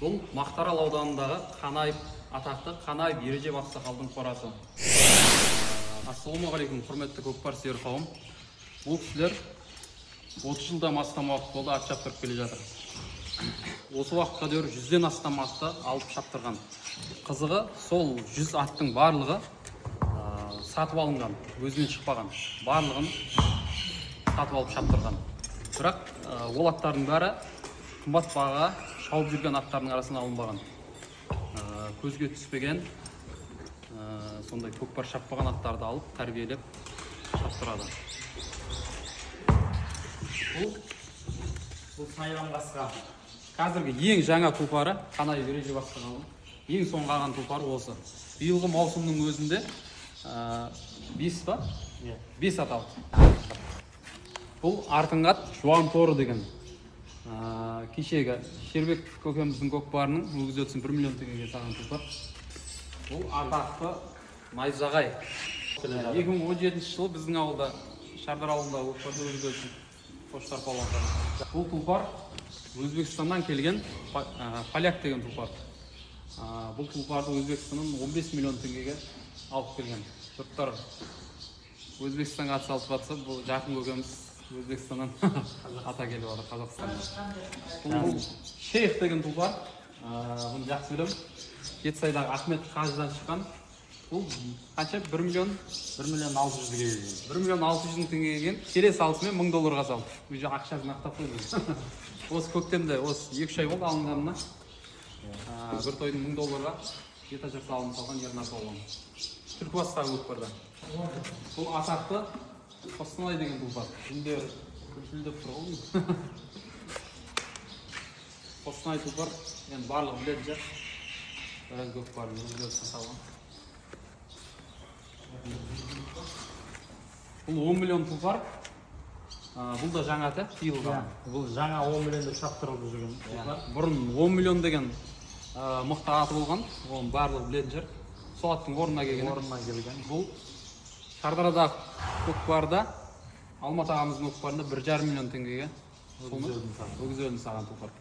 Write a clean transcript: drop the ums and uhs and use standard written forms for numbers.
Бұл Мақтаарал ауданындағы Қанаев атақты Қанаев Ережеп ақсақалдың қорасы. Ассалаумағалейкум, құрметті көкпар сүйер қауым. Бұл кісілер 30 жылдан астам уақыт болды ат шаптырып келе жатыр. Осы уақытқа дейін 100-ден астам атты алып шаптырған. Қызығы, сол 100 аттың барлығы сатып алынған, өзінен шықпаған. Барлығын сатып алып шаптырған. Бірақ ол аттардың бәрі қымбат бағаға шауып жүрген аттардың арасына алынбаған. Көзге түспеген, сондай көкпар шаппаған аттарды алып, тәрбиелеп шаптырады. Бұл сайрам қасқа. Қазіргі ең жаңа тұлпары Қанаев Ережеп ақсақалдың. Ең соңғы алған тұлпары осы. Биылғы маусымның өзінде 5 па? 5 ат алды. Бұл артыңғы ат Жуан торы деген. Кешегі Шербек көкеміздің көкпарының өгіз өтсін 1 миллион теңгеге саған тұлпар. Бұл атақты Найзағай. 2017 жылы біздің ауылда, Шардар ауылында көкпарды өгіз өтсін Қоштар палуан. Бұл тұлпар Өзбекстаннан келген поляк деген тұлпар. Бұл тұлпарды Өзбекстаннан 15 миллион теңгеге алып келген. Жұрттар Өзбекстанға ат салып жатса, бұл жақын көкеміз Өзбекстаннан ата келіп жатыр Қазақстанға. Бұл Шейх деген тұлпар. Бұны жақсы білем. Жетісайдағы Ахмет Қажыдан шыққан. Бұл қанша? 1 миллион 600 теңгеге келген. Келе салысымен $1000 салды. Уже ақшасын ақтап қойды. Осы көктемде, осы 2-3 ай болды алынғанына. Бір тойдың $1000-ға етажақ салынып салған ернасы болған. Түркібастағы көкпарда. Бұл атақты Қостанай деген тұлпар. Күлдеп тұр ғой. Қостанай тұлпар, енді барлығы біледі жер. Біраз көкпарын өзгерісін салған. Бұл 10 миллион тұлпар. Бұл да жаңа аты, тиылған. Бұл жаңа 10 миллионды шаптырылып жүрген. Бұрын 10 миллион деген мықты аты болған. Оның барлығы біледі жер. Сол аттың орнына келген. Бұл Шардарадағы көкпарда, Алматы ағамыздың көкпарында 1,5 миллион теңгеге өгіз өлін саған тұлпар.